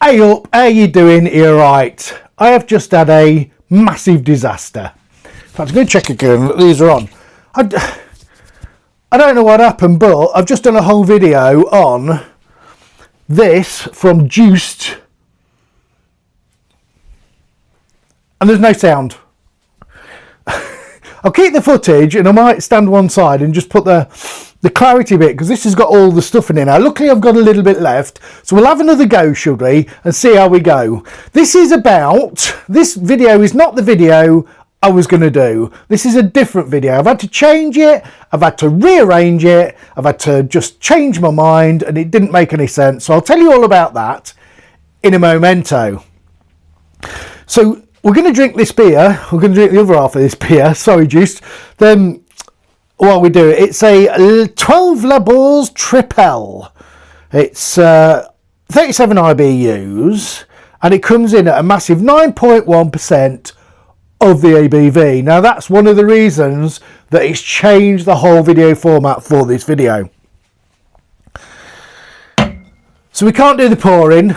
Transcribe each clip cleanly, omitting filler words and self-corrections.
Hey up, how you doing? You're right. I have just had a massive disaster. In fact, I'm going to check again. These are on. I don't know what happened, but I've just done a whole video on this from Joosts, and there's no sound. I'll keep the footage and I might stand one side and just put the clarity bit, because this has got all the stuff in it now. Luckily I've got a little bit left, so we'll have another go, should we, and see how we go. This video is not the video I was going to do. This is a different video. I've had to change it, I've had to rearrange it, I've had to just change my mind, and it didn't make any sense. So I'll tell you all about that in a momento. So we're going to drink this beer. We're going to drink the other half of this beer. Sorry, Joosts. Then while we do it, it's a 12 Labors Triple. It's 37 IBUs, and it comes in at a massive 9.1% of the ABV. Now that's one of the reasons that it's changed the whole video format for this video. So we can't do the pouring.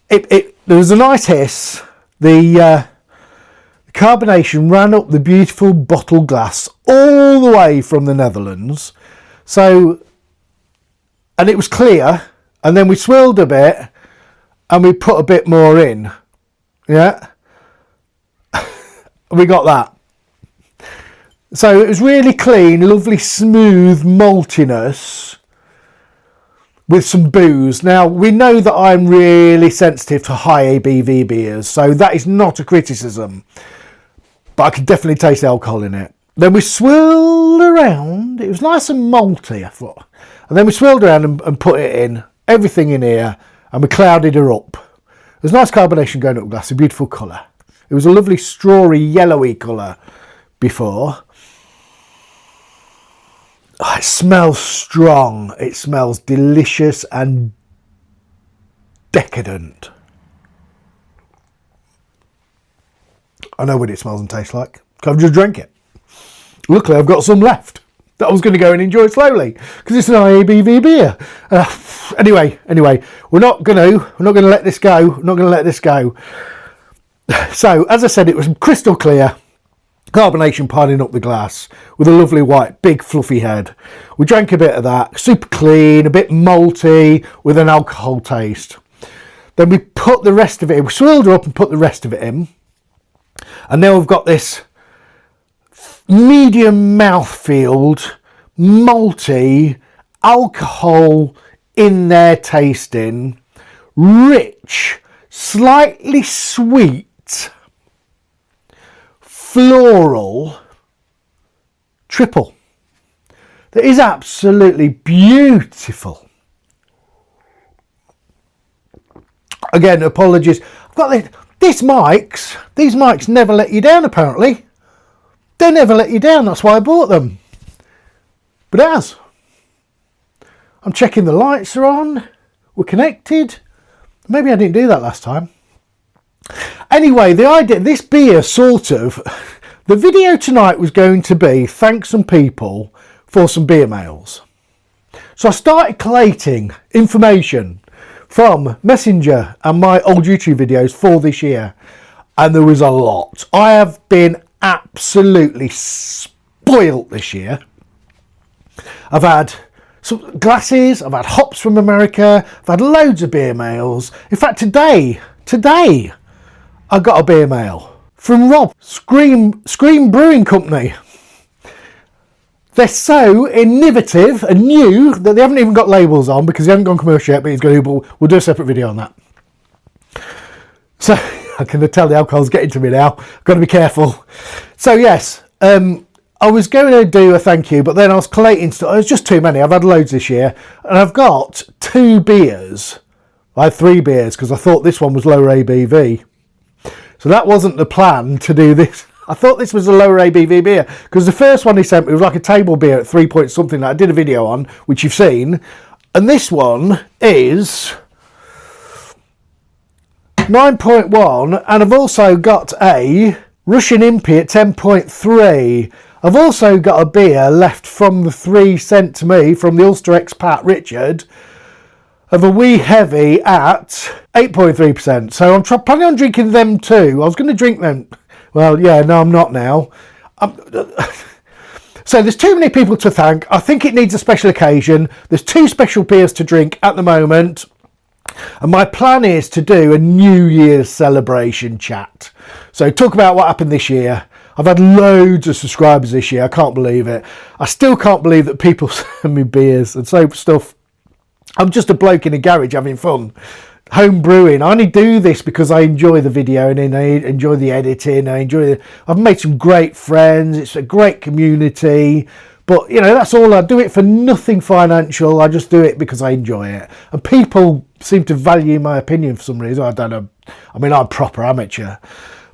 There was a nice hiss. The carbonation ran up the beautiful bottle glass all the way from the Netherlands. So, and it was clear, and then we swirled a bit and we put a bit more in. Yeah. We got that. So it was really clean, lovely, smooth maltiness with some booze. Now, we know that I'm really sensitive to high ABV beers, so that is not a criticism. But I could definitely taste the alcohol in it. Then we swirled around. It was nice and malty, I thought. And then we swirled around and put it in, everything in here, and we clouded her up. There's nice carbonation going up the glass, a beautiful colour. It was a lovely strawy, yellowy colour before. Oh, it smells strong. It smells delicious and decadent. I know what it smells and tastes like, because I've just drank it. Luckily, I've got some left that I was going to go and enjoy slowly, because it's an ABV beer. Anyway, we're not going to let this go. We're not going to let this go. So, as I said, it was crystal clear. Carbonation piling up the glass with a lovely white, big, fluffy head. We drank a bit of that, super clean, a bit malty, with an alcohol taste. Then we put the rest of it in. We swirled her up and put the rest of it in. And now we've got this medium mouthfeel, malty, alcohol in there tasting, rich, slightly sweet, floral triple. That is absolutely beautiful. Again, apologies. I've got these mics never let you down, apparently. They never let you down, that's why I bought them. But it has. I'm checking the lights are on. We're connected. Maybe I didn't do that last time. Anyway, the idea, this beer sort of, the video tonight was going to be thank some people for some beer mails. So I started collating information from Messenger and my old YouTube videos for this year, and there was a lot. I have been absolutely spoilt this year. I've had some glasses, I've had hops from America, I've had loads of beer mails. In fact, today I got a beer mail from Rob, Scream Brewing Company. They're so innovative and new that they haven't even got labels on, because they haven't gone commercial yet, but he's going to, we'll do a separate video on that. So I can tell the alcohol's getting to me now. I've got to be careful. So yes, I was going to do a thank you, but then I was collating stuff. It was just too many. I've had loads this year, and I've got 2 beers. I had 3 beers because I thought this one was lower ABV. So that wasn't the plan to do this. I thought this was a lower ABV beer, because the first one he sent me was like a table beer at 3 point something that I did a video on, which you've seen. And this one is 9.1, and I've also got a Russian Impy at 10.3. I've also got a beer left from the 3 sent to me from the Ulster expat Richard of a wee heavy at 8.3%. So I'm planning on drinking them too. I was going to drink them. Well, yeah, no, I'm not now. So there's too many people to thank. I think it needs a special occasion. There's 2 special beers to drink at the moment. And my plan is to do a New Year's celebration chat. So talk about what happened this year. I've had loads of subscribers this year. I can't believe it. I still can't believe that people send me beers and so stuff. I'm just a bloke in a garage having fun. Home brewing. I only do this because I enjoy the video and I enjoy the editing. I've made some great friends. It's a great community. But, you know, that's all. I do it for nothing financial. I just do it because I enjoy it. And people seem to value my opinion for some reason. I don't know. I mean, I'm proper amateur.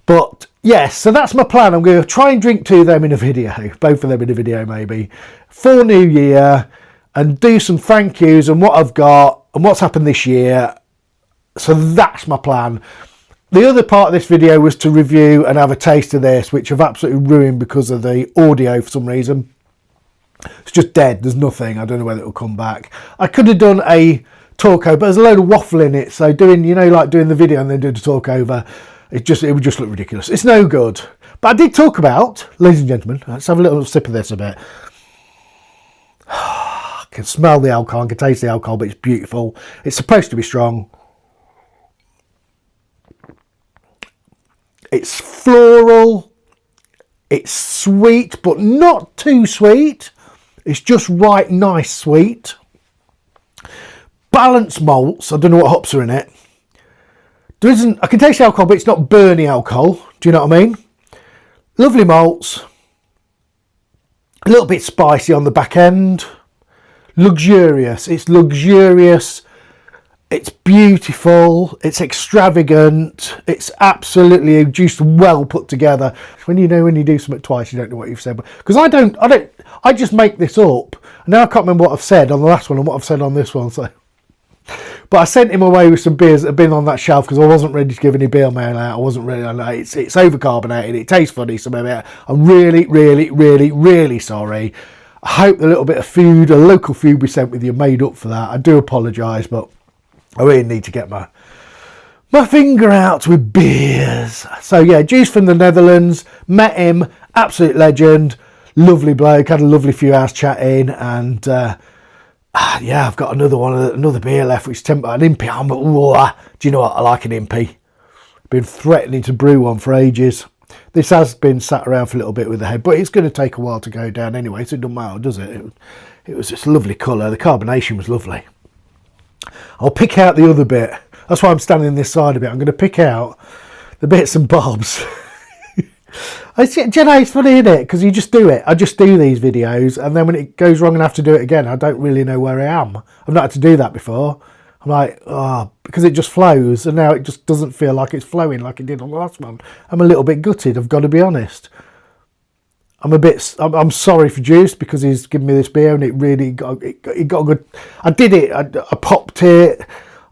But, yes, so that's my plan. I'm going to try and drink 2 of them in a video. Both of them in a video, maybe. For New Year. And do some thank yous and what I've got and what's happened this year. So that's my plan. The other part of this video was to review and have a taste of this, which I've absolutely ruined because of the audio for some reason. It's just dead. There's nothing. I don't know whether it will come back. I could have done a talk over, but there's a load of waffle in it. So doing, you know, like doing the video and then doing the talk over, it would just look ridiculous. It's no good. But I did talk about, ladies and gentlemen, let's have a little sip of this a bit. I can smell the alcohol, I can taste the alcohol, but it's beautiful. It's supposed to be strong. It's floral. It's sweet, but not too sweet. It's just right, nice sweet. Balanced malts. I don't know what hops are in it. I can taste the alcohol, but it's not burny alcohol. Do you know what I mean? Lovely malts. A little bit spicy on the back end. Luxurious. It's luxurious. It's beautiful. It's extravagant. It's absolutely just well put together. When you do something twice, you don't know what you've said. Because I just make this up. And now I can't remember what I've said on the last one and what I've said on this one. So, but I sent him away with some beers that have been on that shelf because I wasn't ready to give any beer mail out. I wasn't really. It's overcarbonated. It tastes funny. Some of it. I'm really, really, really, really sorry. I hope the little bit of food, a local food we sent with you, made up for that. I do apologise, but I really need to get my finger out with beers. So yeah, Joosts from the Netherlands. Met him, absolute legend, lovely bloke. Had a lovely few hours chatting, and yeah, I've got another beer left, which is an impy. Do you know what? I like an impy. Been threatening to brew one for ages. This has been sat around for a little bit with the head, but it's going to take a while to go down anyway, so it doesn't matter, does it? It was just a lovely colour. The carbonation was lovely. I'll pick out the other bit. That's why I'm standing this side of it. I'm going to pick out the bits and bobs. It's funny, isn't it? Because you just do it. I just do these videos, and then when it goes wrong and I have to do it again, I don't really know where I am. I've not had to do that before. I'm like, because it just flows, and now it just doesn't feel like it's flowing like it did on the last one. I'm a little bit gutted, I've got to be honest. I'm sorry for Joosts because he's given me this beer and it really got a good. I did it. I popped it.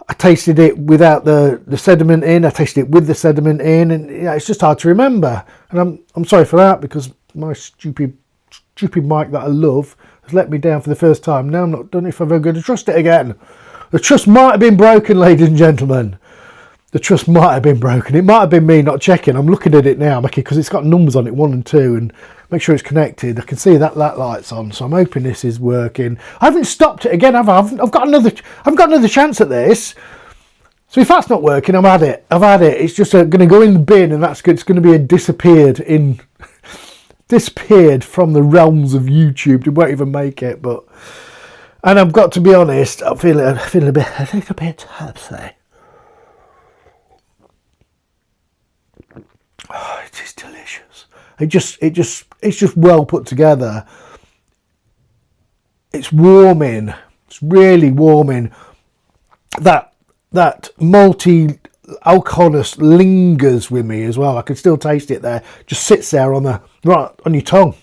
I tasted it without the sediment in. I tasted it with the sediment in, and yeah, it's just hard to remember. And I'm sorry for that because my stupid mic that I love has let me down for the first time. Now I'm not done if I'm ever going to trust it again. The trust might have been broken, ladies and gentlemen. The trust might have been broken. It might have been me not checking. I'm looking at it now, because it's got numbers on it, 1 and 2, and make sure it's connected. I can see that light's on, so I'm hoping this is working. I haven't stopped it again, have I? I've got another chance at this. So if that's not working, I've had it. It's just going to go in the bin, and it's going to be disappeared from the realms of YouTube. It won't even make it, but. And I've got to be honest, I'm feeling a little bit tipsy. Oh, it is delicious. It's just well put together. It's warming. It's really warming. That malty alcoholness lingers with me as well. I can still taste it there. Just sits there on your tongue.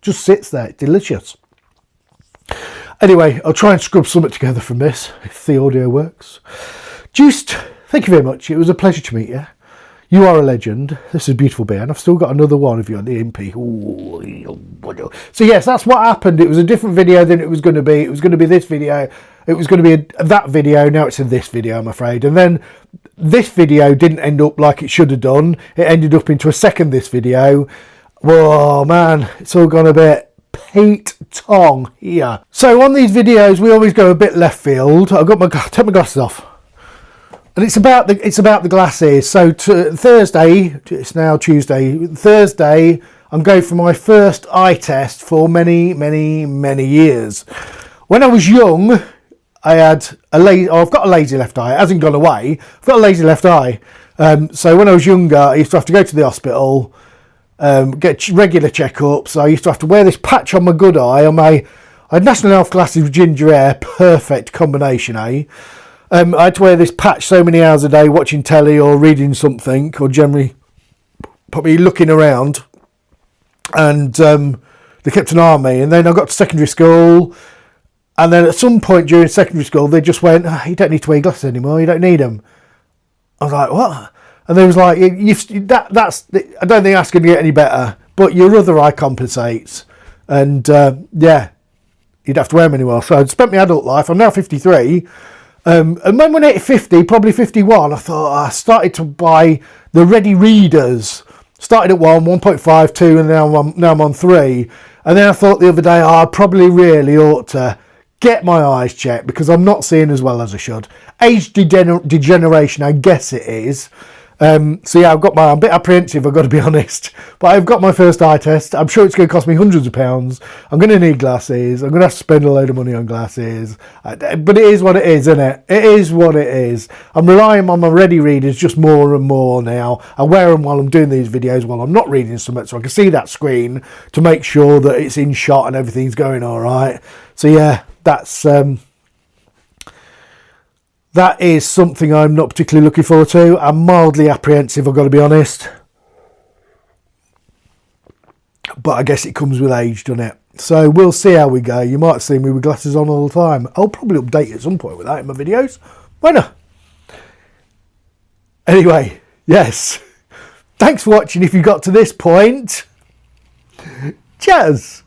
Just sits there. It's delicious. Anyway, I'll try and scrub something together from this, if the audio works. Joosts, thank you very much. It was a pleasure to meet you. You are a legend. This is a beautiful beer, and I've still got another one if you're the MP. So yes, that's what happened. It was a different video than it was going to be. It was going to be this video. It was going to be that video. Now it's in this video, I'm afraid. And then this video didn't end up like it should have done. It ended up into a second this video. Whoa, man, it's all gone a bit Pete Tong here. So on these videos, we always go a bit left field. I've got take my glasses off. And it's about the glasses. So Thursday, it's now Tuesday. Thursday, I'm going for my first eye test for many years. When I was young, I had I've got a lazy left eye. It hasn't gone away. I've got a lazy left eye. So when I was younger, I used to have to go to the hospital, get regular checkups. I used to have to wear this patch on my good eye. I had National Health glasses with ginger hair, perfect combination, eh? I had to wear this patch so many hours a day watching telly or reading something, or generally probably looking around. And they kept an eye on me. And then I got to secondary school. And then at some point during secondary school, they just went, oh, you don't need to wear glasses anymore. You don't need them. I was like, what? And they was like, I don't think that's going to get any better. But your other eye compensates. And yeah, you'd have to wear them anymore. So I'd spent my adult life. I'm now 53. And when I hit 50, probably 51, I thought I started to buy the ready readers. Started at 1.5, 2, and now I'm on 3. And then I thought the other day, I probably really ought to get my eyes checked because I'm not seeing as well as I should. Age degeneration, I guess it is. So yeah, I'm a bit apprehensive, I've got to be honest. But I've got my first eye test. I'm sure it's going to cost me hundreds of pounds. I'm going to need glasses. I'm going to have to spend a load of money on glasses. But it is what it is, isn't it? It is what it is. I'm relying on my ready readers just more and more now. I wear them while I'm doing these videos, while I'm not reading something, so I can see that screen to make sure that it's in shot and everything's going all right. So yeah, that is something I'm not particularly looking forward to. I'm mildly apprehensive, I've got to be honest. But I guess it comes with age, doesn't it? So we'll see how we go. You might see me with glasses on all the time. I'll probably update at some point with that in my videos. Why not? Anyway, yes. Thanks for watching if you got to this point. Cheers.